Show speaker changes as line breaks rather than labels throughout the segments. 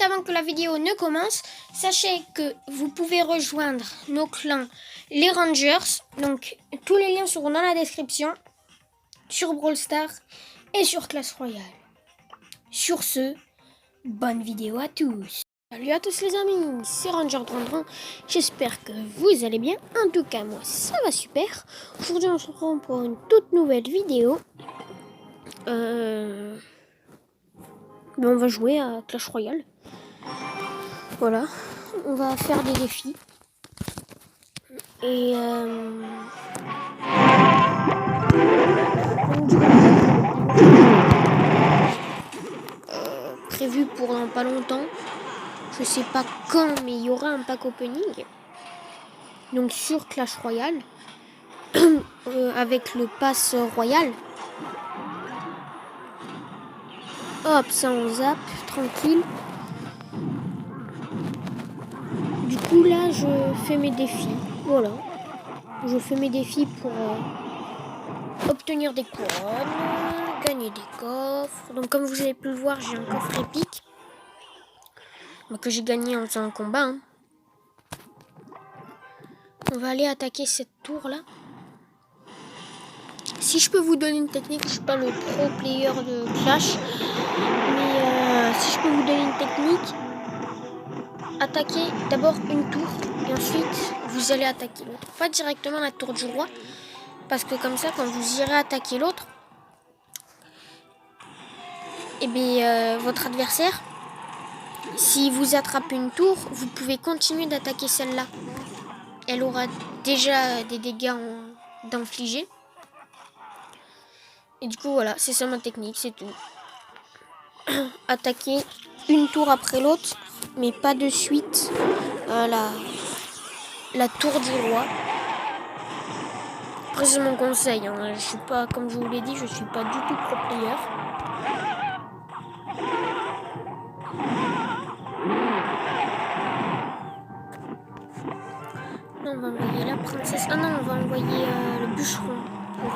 avant que la vidéo ne commence, sachez que vous pouvez rejoindre nos clans les Rangers. Donc tous les liens seront dans la description, sur Brawl Stars et sur Clash Royale. Sur ce, bonne vidéo à tous. Salut à tous les amis, c'est Ranger Drandran. J'espère que vous allez bien. En tout cas, moi ça va super. Aujourd'hui on se retrouve pour une toute nouvelle vidéo. On va jouer à Clash Royale. Voilà, on va faire des défis. Et prévu pour dans pas longtemps. Je sais pas quand, mais il y aura un pack opening. Donc sur Clash Royale. Avec le pass royal. Hop, ça on zappe, tranquille. Du coup là je fais mes défis. Voilà. Je fais mes défis pour obtenir des couronnes, gagner des coffres. Donc comme vous avez pu le voir, j'ai un coffre épique. Que j'ai gagné en faisant un combat. Hein. On va aller attaquer cette tour là. Si je peux vous donner une technique, je suis pas le pro player de Clash. Mais si je peux vous donner une technique, attaquez d'abord une tour et ensuite vous allez attaquer l'autre. Pas directement la tour du roi, parce que comme ça quand vous irez attaquer l'autre, et bien votre adversaire, si vous attrapez une tour, vous pouvez continuer d'attaquer celle-là. Elle aura déjà des dégâts d'infliger. Et du coup voilà, c'est ça ma technique, c'est tout. Attaquer une tour après l'autre, mais pas de suite la tour du roi. Après c'est mon conseil, hein. Je suis pas, comme je vous l'ai dit, je suis pas du tout pro player. Non, on va envoyer la princesse. Ah non, on va envoyer le bûcheron pour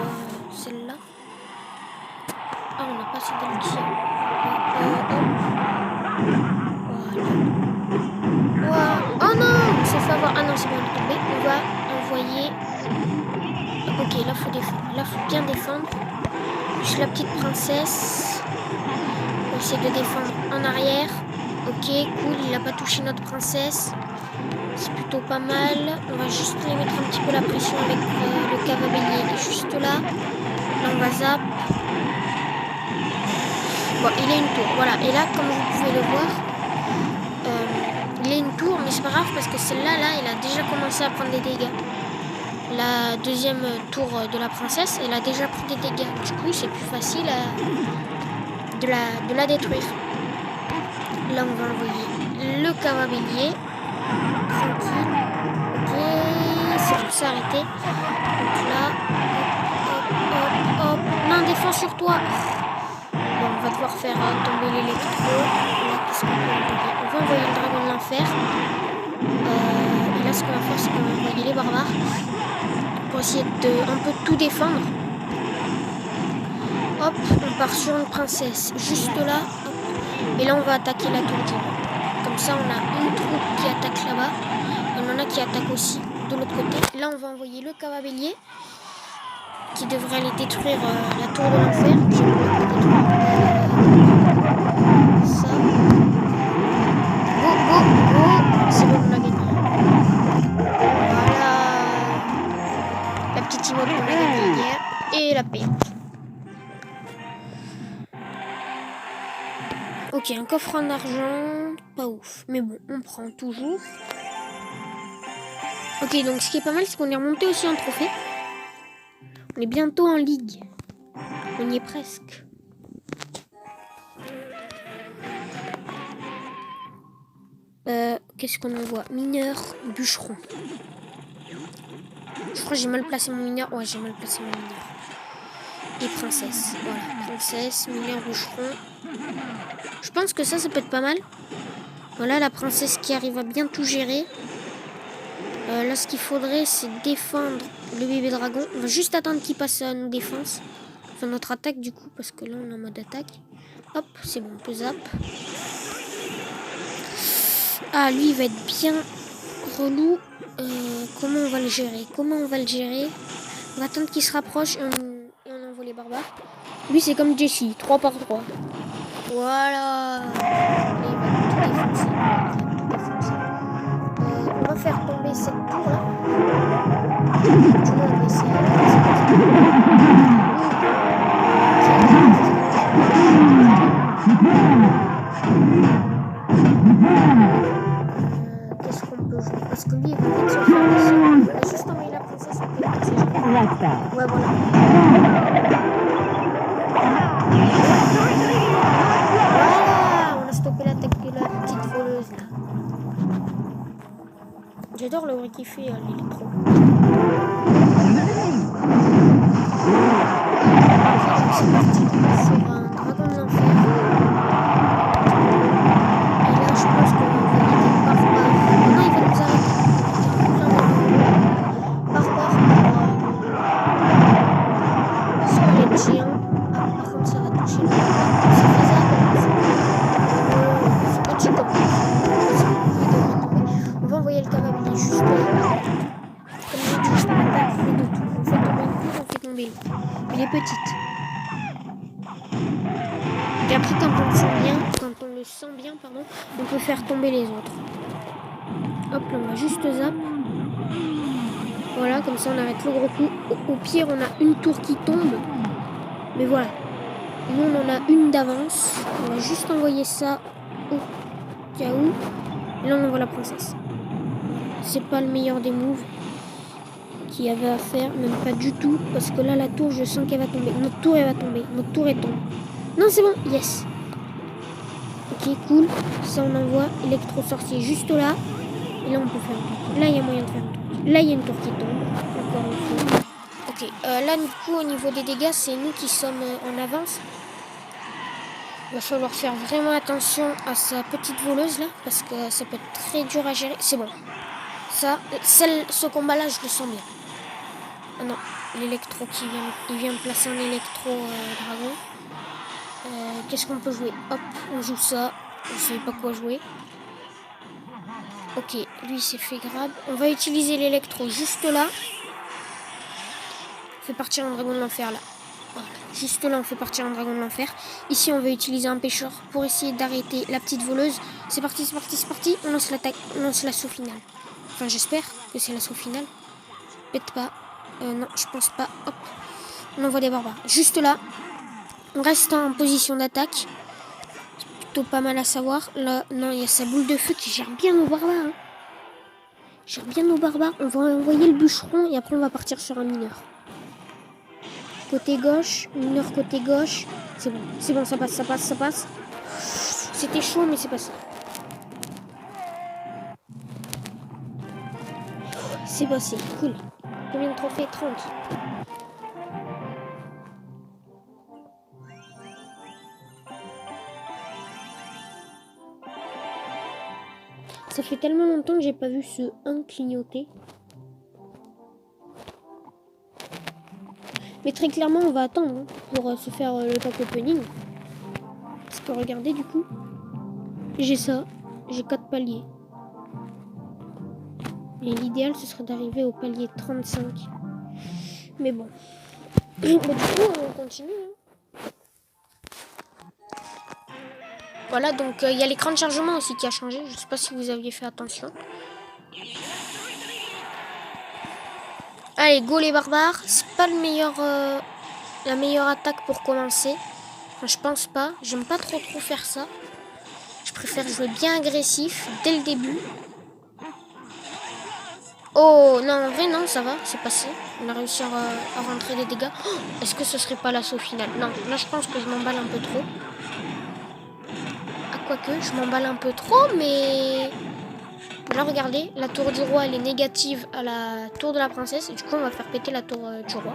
celle-là. Ah, on n'a pas assez d'ulti. Voilà. Oh non, ça fait avoir. Ah non, c'est bon, il est tombé. On va envoyer. Ok, là faut défendre. Là faut bien défendre. Je suis la petite princesse. On va essayer de défendre en arrière. Ok, cool, il n'a pas touché notre princesse. C'est plutôt pas mal. On va juste les mettre un petit peu la pression avec le cavalier qui est juste là. Là on va zap. Bon, il a une tour, voilà. Et là, comme vous pouvez le voir, il a une tour, mais c'est pas grave parce que celle-là, là, elle a déjà commencé à prendre des dégâts. La deuxième tour de la princesse, elle a déjà pris des dégâts. Du coup, c'est plus facile de la détruire. Là, on va envoyer le cavalier. Tranquille. Ok, c'est pour s'arrêter. Donc là, hop. Non, défends sur toi. Bon, on va devoir faire tomber l'électro. On va envoyer le dragon de l'enfer. Et là, ce qu'on va faire, c'est qu'on va envoyer les barbares pour essayer de un peu tout défendre. Hop, on part sur une princesse juste là. Hop. Et là, on va attaquer la tour du roi. Comme ça, on a une troupe qui attaque là-bas. Il y en a qui attaquent aussi de l'autre côté. Là, on va envoyer le cavalier qui devrait aller détruire la tour de l'enfer. Ça. Go. C'est bon, on a gagné. Voilà. La petite emote qu'on a gagnée hier. Et la paix. Ok, un coffre en argent. Pas ouf. Mais bon, on prend toujours. Ok, donc ce qui est pas mal, c'est qu'on est remonté aussi en trophée. On est bientôt en ligue. On y est presque. Qu'est-ce qu'on envoie? Mineur, bûcheron. Je crois que j'ai mal placé mon mineur. Ouais, j'ai mal placé mon mineur. Et princesse. Voilà, princesse, mineur, bûcheron. Je pense que ça peut être pas mal. Voilà, la princesse qui arrive à bien tout gérer. Là, ce qu'il faudrait, c'est défendre le bébé dragon. On va juste attendre qu'il passe à nos défenses. Enfin, notre attaque, du coup, parce que là, on est en mode attaque. Hop, c'est bon, on peut zap. Ah, lui, il va être bien relou. Comment on va le gérer? On va attendre qu'il se rapproche et on envoie les barbares. Lui, c'est comme Jesse, 3 par 3. Voilà. Et il va tout défoncer. On va faire tomber cette tour là. Du moins, on va essayer. Qu'est-ce qu'on peut jouer? Parce que lui, il va vite se faire descendre. On va juste envoyer la princesse en quelque chose. Ouais, voilà. Voilà, on a stoppé l'attaque de la petite voleuse là. J'adore le bruit qu'il fait, l'électro. C'est parti sur un dragon de l'enfer. Et là, je pense qu'on va envoyer des barbares. Non, il va nous arrêter. Barbares pour squelette géant. Ah, par contre, ça va toucher le. C'est faisable. C'est petit comme ça. On va envoyer le cavalier juste là. Comme j'ai dit, juste en attaque, on fait de tout. On fait tomber une coupe, on fait tomber l'autre. Elle est petite. Et après, quand on le sent bien, on peut faire tomber les autres. Hop là, on va juste zap. Voilà, comme ça on arrête le gros coup. Au pire, on a une tour qui tombe. Mais voilà. Nous, on en a une d'avance. On va juste envoyer ça au cas où. Et là, on envoie la princesse. C'est pas le meilleur des moves qu'il y avait à faire. Même pas du tout. Parce que là, la tour, je sens qu'elle va tomber. Notre tour, elle va tomber. Notre tour, elle tombe. Non, c'est bon. Yes. Ok, cool. Ça, on envoie électro-sorcier juste là. Et là, on peut faire un tour. Là, il y a moyen de faire un tour. Là, il y a une tour qui tombe. Encore une fois. Ok, là, du coup, au niveau des dégâts, c'est nous qui sommes en avance. Il va falloir faire vraiment attention à sa petite voleuse, là. Parce que ça peut être très dur à gérer. C'est bon. Ça, ce combat-là, je le sens bien. Ah non, l'électro qui vient. Il vient placer un électro-dragon. Qu'est-ce qu'on peut jouer? Hop, on joue ça. Je ne sais pas quoi jouer. Ok, lui s'est fait grab. On va utiliser l'électro juste là. On fait partir un dragon de l'enfer là. Voilà. Juste là, on fait partir un dragon de l'enfer. Ici, on va utiliser un pêcheur pour essayer d'arrêter la petite voleuse. C'est parti, c'est parti, c'est parti. On lance l'attaque, on lance l'assaut final. Enfin, j'espère que c'est l'assaut final. Peut-être pas. Non, je pense pas. Hop. On envoie des barbares. Juste là. On reste en position d'attaque. Pas mal à savoir. Là, non, il y a sa boule de feu qui gère bien nos barbares. Hein. Gère bien nos barbares. On va envoyer le bûcheron et après on va partir sur un mineur. Côté gauche, mineur côté gauche. C'est bon, ça passe, ça passe, ça passe. C'était chaud, mais c'est passé. C'est passé, cool. Combien de trophées? 30. Ça fait tellement longtemps que j'ai pas vu ce 1 clignoter. Mais très clairement, on va attendre hein, pour se faire le pack opening. Parce que regardez du coup. J'ai ça. J'ai 4 paliers. Et l'idéal, ce serait d'arriver au palier 35. Mais bon. Du coup, on continue. Hein. Voilà, donc il y a l'écran de chargement aussi qui a changé. Je sais pas si vous aviez fait attention. Allez, go les barbares. C'est pas le meilleur, la meilleure attaque pour commencer. Enfin, je pense pas. J'aime pas trop faire ça. Je préfère jouer bien agressif dès le début. Oh, non, en vrai, non, ça va. C'est passé. On a réussi à rentrer des dégâts. Oh, est-ce que ce serait pas l'assaut final? Non, là, je pense que je m'emballe un peu trop. Quoique, je m'emballe un peu trop, mais... Là, regardez, la tour du roi, elle est négative à la tour de la princesse. Et du coup, on va faire péter la tour du roi.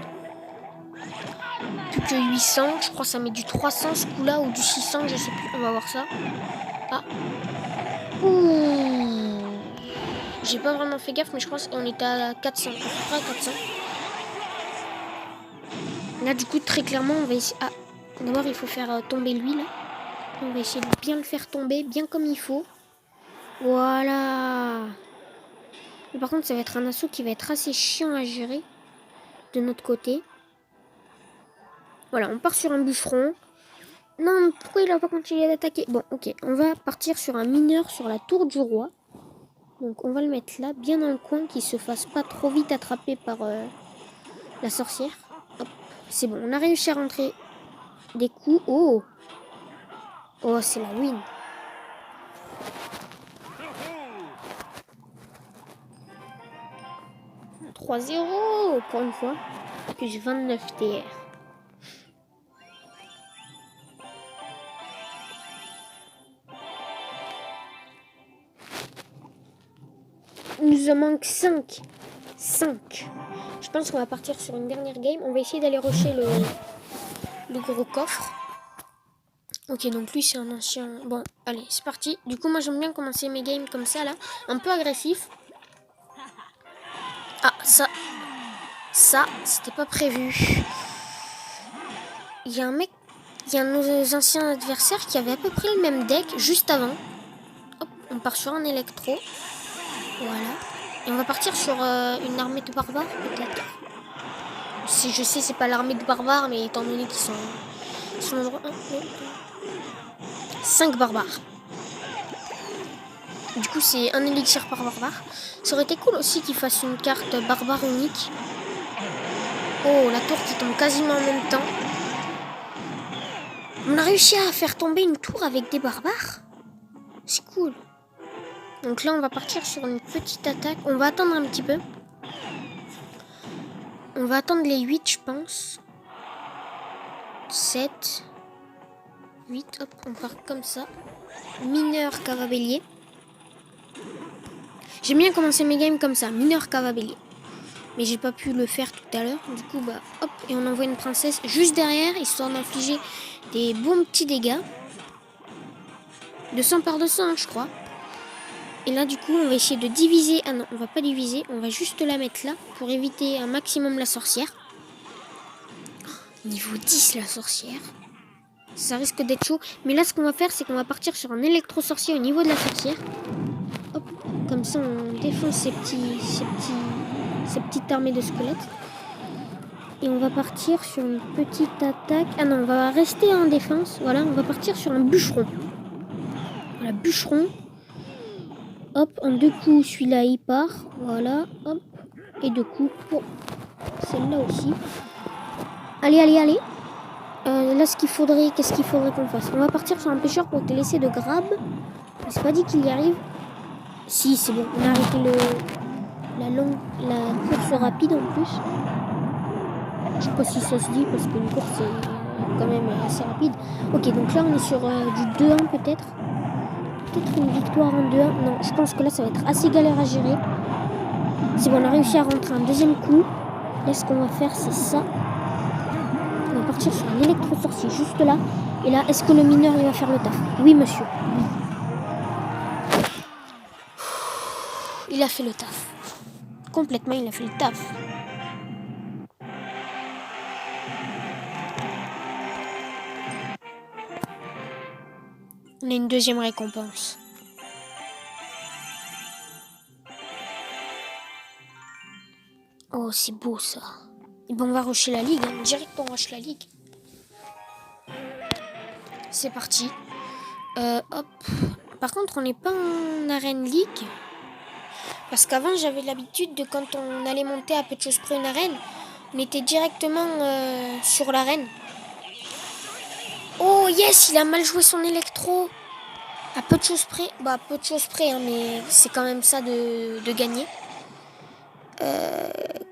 Plus que 800. Je crois que ça met du 300 ce coup-là, ou du 600, je sais plus. On va voir ça. Ah. Ouh. J'ai pas vraiment fait gaffe, mais je crois qu'on était à 400. À peu près à 400. Là, du coup, très clairement, on va essayer... Ah, d'abord, il faut faire tomber lui, là. On va essayer de bien le faire tomber, bien comme il faut. Voilà. Mais par contre, ça va être un assaut qui va être assez chiant à gérer de notre côté. Voilà, on part sur un bûcheron. Non, pourquoi il n'a pas continué d'attaquer? Bon, ok, on va partir sur un mineur sur la tour du roi. Donc on va le mettre là, bien dans le coin, qu'il se fasse pas trop vite attraper par la sorcière. Hop, c'est bon, on a réussi à rentrer des coups. Oh, oh, c'est la win. « 3-0 pour une fois. Plus 29 TR. Il nous en manque 5. 5. Je pense qu'on va partir sur une dernière game. On va essayer d'aller rusher le gros coffre. Ok, donc lui c'est un ancien... Bon, allez, c'est parti. Du coup, moi j'aime bien commencer mes games comme ça, là. Un peu agressif. Ah, ça, c'était pas prévu. Il y a un mec... Il y a un de nos anciens adversaires qui avait à peu près le même deck juste avant. Hop, on part sur un électro. Voilà. Et on va partir sur une armée de barbares, peut-être. Si je sais, c'est pas l'armée de barbares, mais étant donné qu'ils sont nombreux... 5 barbares. Du coup, c'est un élixir par barbare. Ça aurait été cool aussi qu'ils fassent une carte barbare unique. Oh, la tour qui tombe quasiment en même temps. On a réussi à faire tomber une tour avec des barbares. C'est cool. Donc là, on va partir sur une petite attaque. On va attendre un petit peu. On va attendre les 8, je pense. 7. 8, hop, on part comme ça. Mineur cavabellier. J'aime bien commencer mes games comme ça, mineur cavabellier. Mais j'ai pas pu le faire tout à l'heure. Du coup, bah, hop, et on envoie une princesse juste derrière, histoire d'infliger des bons petits dégâts. 200 par 200, hein, je crois. Et là, du coup, on va essayer de diviser. Ah non, on va pas diviser, on va juste la mettre là pour éviter un maximum la sorcière. Niveau 10, la sorcière. Ça risque d'être chaud. Mais là, ce qu'on va faire, c'est qu'on va partir sur un électro-sorcier au niveau de la sorcière. Hop, comme ça, on défonce ces petites armées de squelettes. Et on va partir sur une petite attaque. Ah non, on va rester en défense. Voilà, on va partir sur un bûcheron. Voilà, bûcheron. Hop, en 2 coups, celui-là, il part. Voilà, hop. Et 2 coups pour celle-là aussi. Allez, allez, allez. Là, qu'est-ce qu'il faudrait qu'on fasse? On va partir sur un pêcheur pour te laisser de grab. C'est pas dit qu'il y arrive. Si, c'est bon. On a arrêté la course rapide en plus. Je sais pas si ça se dit parce qu'une course est quand même assez rapide. Ok, donc là on est sur du 2-1 peut-être. Peut-être une victoire en 2-1. Non, je pense que là ça va être assez galère à gérer. C'est bon, on a réussi à rentrer un deuxième coup. Là ce qu'on va faire c'est ça. On va partir sur un électro-sorcier juste là. Et là, est-ce que le mineur il va faire le taf? Oui monsieur. Oui. Il a fait le taf. Complètement, il a fait le taf. On a une deuxième récompense. Oh, c'est beau ça. Et ben on va rusher la ligue. Hein. Direct on rush la ligue. C'est parti. Hop. Par contre, on n'est pas en arène league. Parce qu'avant, j'avais l'habitude de quand on allait monter à peu de choses près une arène, on était directement sur l'arène. Oh yes, il a mal joué son électro. À peu de choses près. Bah, peu de choses près, hein, mais c'est quand même ça de gagner.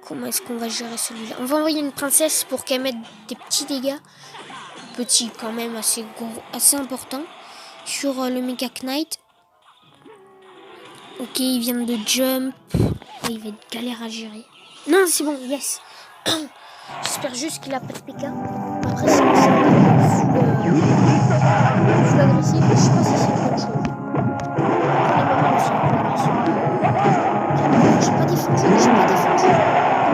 Comment est-ce qu'on va gérer celui-là? On va envoyer une princesse pour qu'elle mette des petits dégâts. Petits quand même, assez gros, assez importants. Sur le Mega Knight. Ok, il vient de jump. Et il va être galère à gérer. Non, c'est bon, yes. J'espère juste qu'il a pas de PK. Après, c'est full agressif. Je sais pas si c'est une bonne chose. J'ai pas défendu.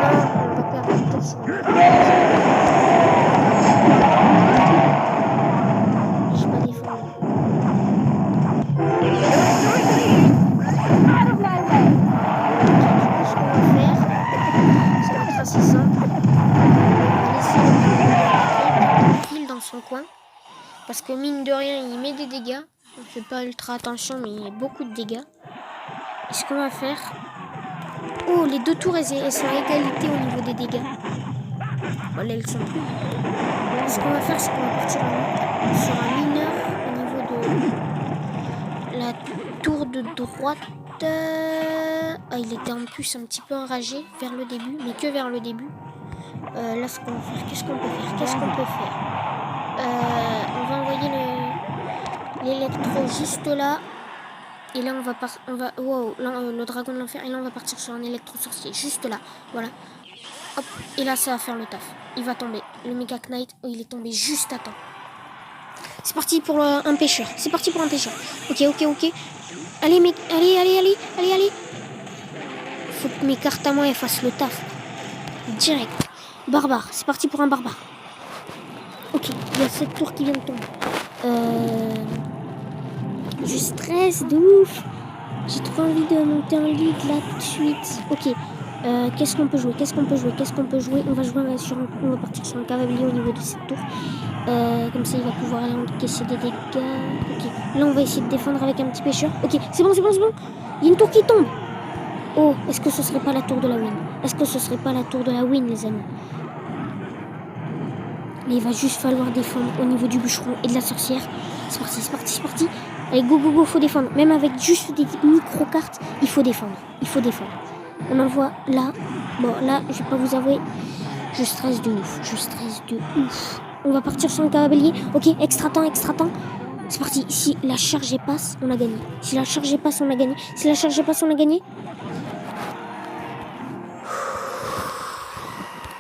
Non, on va perdre. Attention. J'ai pas défendu. Parce que mine de rien, il met des dégâts. On fait pas ultra attention, mais il y a beaucoup de dégâts. Et ce qu'on va faire... Oh, les 2 tours, elles sont à égalité au niveau des dégâts. Voilà, elles sont plus. Ce qu'on va faire, c'est qu'on va partir sur un mineur au niveau de la tour de droite. Ah, il était en plus un petit peu enragé vers le début, mais que vers le début. Là, ce qu'on va faire, qu'est-ce qu'on peut faire? On va envoyer l'électro juste là. Et là, wow, là, le dragon de l'enfer. Et là, on va partir sur un électro-sorcier. Juste là. Voilà. Hop. Et là, ça va faire le taf. Il va tomber. Le Mega Knight, oh, il est tombé juste à temps. C'est parti pour un pêcheur. Ok. Allez, mec. Allez. Faut que mes cartes à moi, elles fassent le taf. Direct. Barbare. C'est parti pour un barbare. Ok. Il y a cette tour qui vient de tomber. Je stresse de ouf. J'ai trop envie de monter en ligue là tout de suite. Ok. Qu'est-ce qu'on peut jouer? On va partir sur un cavalier au niveau de cette tour. Comme ça, il va pouvoir aller encaisser des dégâts. Ok. Là, on va essayer de défendre avec un petit pêcheur. Ok, c'est bon. Il y a une tour qui tombe. Oh, est-ce que ce serait pas la tour de la win, les amis? Mais il va juste falloir défendre au niveau du bûcheron et de la sorcière. C'est parti. Allez, go, faut défendre. Même avec juste des micro-cartes, il faut défendre. On envoie là. Bon, là, je vais pas vous avouer, je stresse de ouf. On va partir sur un cavalier. Ok, extra temps. C'est parti. Si la charge passe, on a gagné.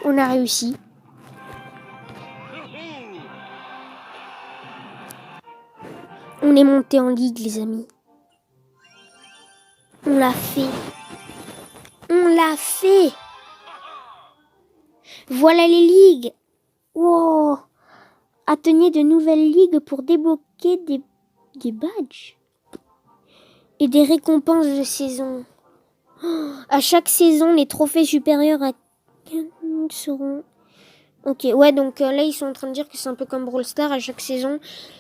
On a réussi. On est monté en ligue, les amis. On l'a fait. Voilà les ligues. Wow. Atteignez de nouvelles ligues pour débloquer des badges et des récompenses de saison. À chaque saison, les trophées supérieurs à 4 seront... Ok, ouais, donc là, ils sont en train de dire que c'est un peu comme Brawl Stars. À chaque saison,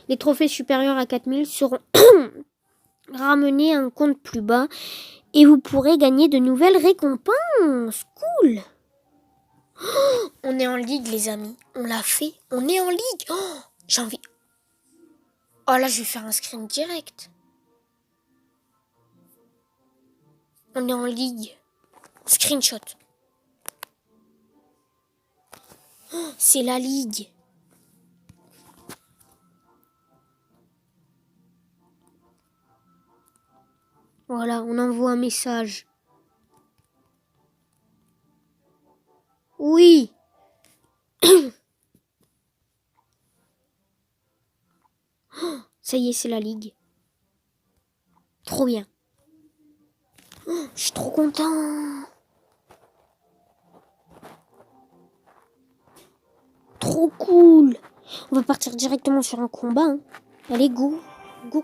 les trophées supérieurs à 4000 seront ramenés à un compte plus bas et vous pourrez gagner de nouvelles récompenses. Cool. On est en ligue, les amis. On l'a fait. On est en ligue. Oh, j'ai envie... Oh là, je vais faire un screen direct. On est en ligue. Screenshot. Oh, c'est la ligue. Voilà, on envoie un message. Oui. Ça y est, c'est la ligue. Trop bien. Oh, je suis trop content. Trop cool. On va partir directement sur un combat. Hein. Allez, go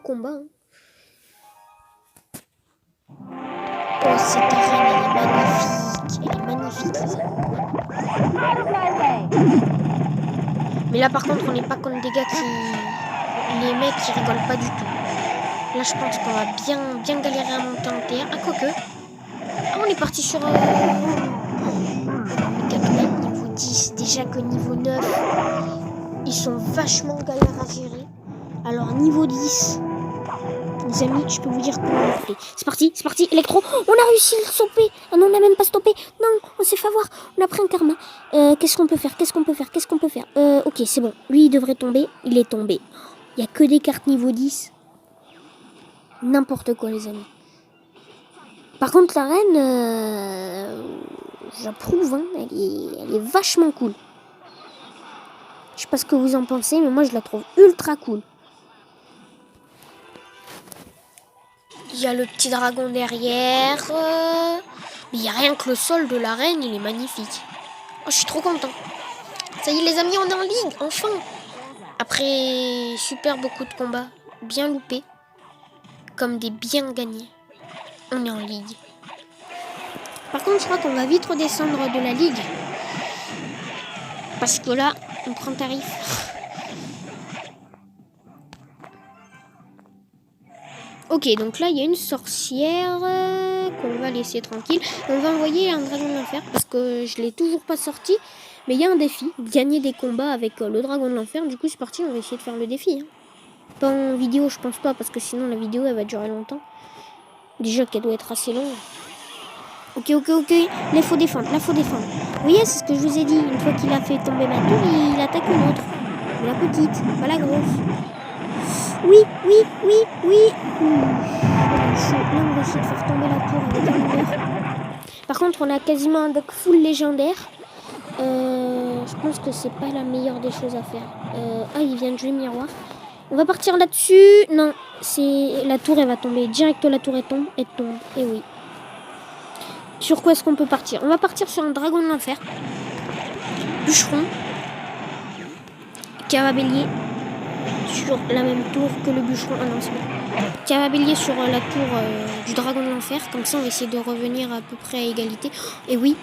combat. Hein. Oh, cette arène, elle est magnifique, les amis. Mais là, par contre, on n'est pas contre des gars les mecs qui rigolent pas du tout. Là, je pense qu'on va bien galérer à monter en terre. Ah, quoique. Ah, on est parti sur... niveau 10. Déjà que niveau 9, ils sont vachement galères à gérer. Alors, niveau 10... Les amis, je peux vous dire qu'on l'a fait. C'est parti, électro. On a réussi à le stopper. Ah non, on n'a même pas stoppé. Non, on s'est fait avoir. On a pris un karma. Qu'est-ce qu'on peut faire? Ok, c'est bon. Lui, il devrait tomber. Il est tombé. Il n'y a que des cartes niveau 10. N'importe quoi, les amis. Par contre, la reine, j'approuve. Hein. Elle est vachement cool. Je sais pas ce que vous en pensez, mais moi, je la trouve ultra cool. Il y a le petit dragon derrière. Mais il n'y a rien que le sol de l'arène, il est magnifique. Oh, je suis trop content. Ça y est, les amis, on est en ligue, enfin. Après super beaucoup de combats, bien loupés, comme des bien gagnés. On est en ligue. Par contre, je crois qu'on va vite redescendre de la ligue. Parce que là, on prend tarif. Ok, donc là, il y a une sorcière qu'on va laisser tranquille. On va envoyer un dragon de l'enfer parce que je l'ai toujours pas sorti. Mais il y a un défi, gagner des combats avec le dragon de l'enfer. Du coup, c'est parti, on va essayer de faire le défi. Hein. Pas en vidéo, je pense pas, parce que sinon la vidéo, elle va durer longtemps. Déjà qu'elle doit être assez longue. Ok. Là, il faut défendre, Vous voyez, c'est ce que je vous ai dit. Une fois qu'il a fait tomber ma tour, il attaque une autre. La petite, pas la grosse. Oui. Là, on va essayer de faire tomber la tour avec un mineur. Par contre, on a quasiment un deck full légendaire. Je pense que c'est pas la meilleure des choses à faire. Il vient de jouer miroir. On va partir là-dessus. Non, c'est la tour, elle va tomber. Direct, la tour, elle tombe. Et oui. Sur quoi est-ce qu'on peut partir? On va partir sur un dragon de l'enfer. Bûcheron. Carabellier. Sur la même tour que le bûcheron. Ah non, c'est bon. Carabellier sur la tour du dragon de l'enfer. Comme ça, on va essayer de revenir à peu près à égalité. Et oui,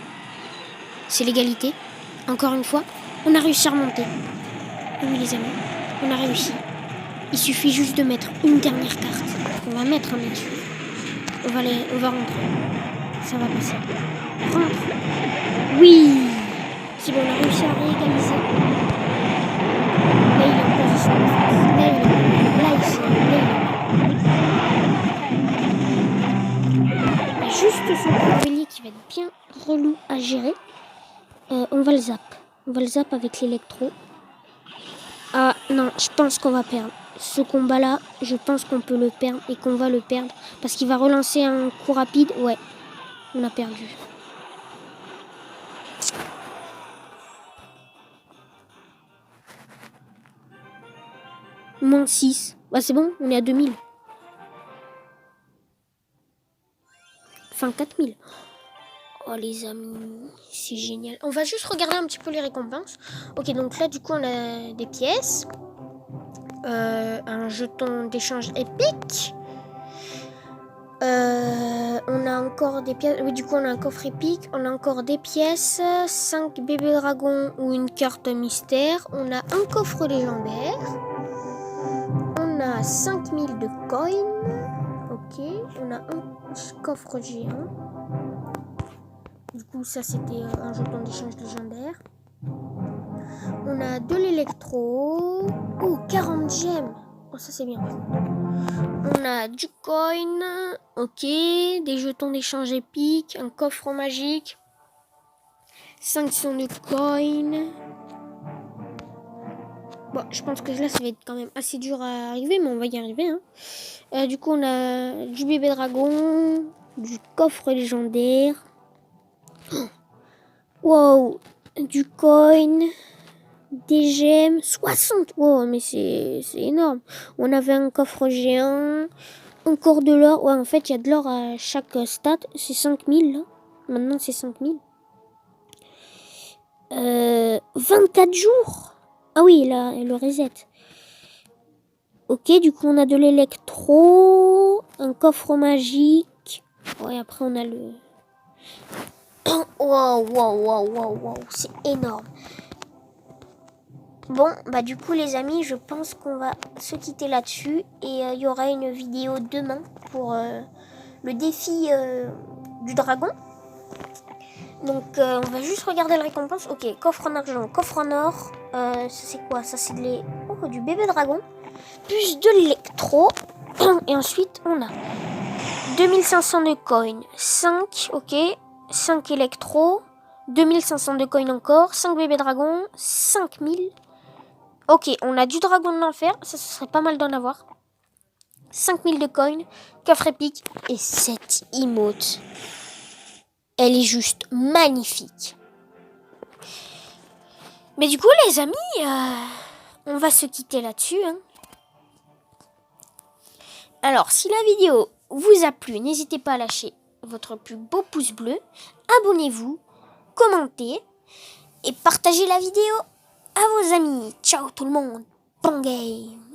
c'est l'égalité. Encore une fois, on a réussi à remonter. Oui, les amis, on a réussi. Il suffit juste de mettre une dernière carte. On va mettre un dessus. On va rentrer. Ça va passer. Rentre. Oui. C'est bon, on a réussi à réégaliser. Là, il est en position de face. Il y a juste son cavalier qui va être bien relou à gérer. On va le zap. On va le zap avec l'électro. Ah non, je pense qu'on va perdre. Ce combat-là, je pense qu'on peut le perdre et qu'on va le perdre. Parce qu'il va relancer un coup rapide. Ouais, on a perdu. Moins 6. Bah c'est bon, on est à 2000. Enfin 4000. Oh les amis, c'est génial. On va juste regarder un petit peu les récompenses. Ok, donc là du coup on a des pièces. Un jeton d'échange épique. On a encore des pièces. Oui, du coup, on a un coffre épique. On a encore des pièces. 5 bébés dragons ou une carte mystère. On a un coffre légendaire. On a 5000 de coins. Ok. On a un coffre géant. Du coup, ça, c'était un jeton d'échange légendaire. On a de l'électro. Oh, 40 gemmes. Oh, ça, c'est bien. On a du coin, ok, des jetons d'échange épiques, un coffre magique, 500 de coin. Bon, je pense que là, ça va être quand même assez dur à arriver, mais on va y arriver. Hein. Du coup, on a du bébé dragon, du coffre légendaire. Wow, du coin, des gemmes, 60. Wow, mais c'est énorme. On avait un coffre géant. Encore de l'or. Ouais, en fait, il y a de l'or à chaque stat. C'est 5000, là. Maintenant, c'est 5000. 24 jours. Ah oui, là, le reset. Ok, du coup, on a de l'électro. Un coffre magique. Ouais, après, on a le... Wow. C'est énorme. Bon, bah du coup, les amis, je pense qu'on va se quitter là-dessus. Et il y aura une vidéo demain pour... le défi du dragon. Donc on va juste regarder la récompense. Ok, coffre en argent, coffre en or. Ça c'est quoi? Ça c'est du bébé dragon. Plus de l'électro. Et ensuite on a 2500 de coins. 5, ok. 5 électro. 2500 de coins encore. 5 bébés dragons. 5000. Ok, on a du dragon de l'enfer. Ça, ce serait pas mal d'en avoir. 5000 de coins, coffre épique et 7 emotes. Elle est juste magnifique. Mais du coup, les amis, on va se quitter là-dessus. Hein. Alors, si la vidéo vous a plu, n'hésitez pas à lâcher votre plus beau pouce bleu. Abonnez-vous, commentez et partagez la vidéo à vos amis. Ciao tout le monde. Bon game.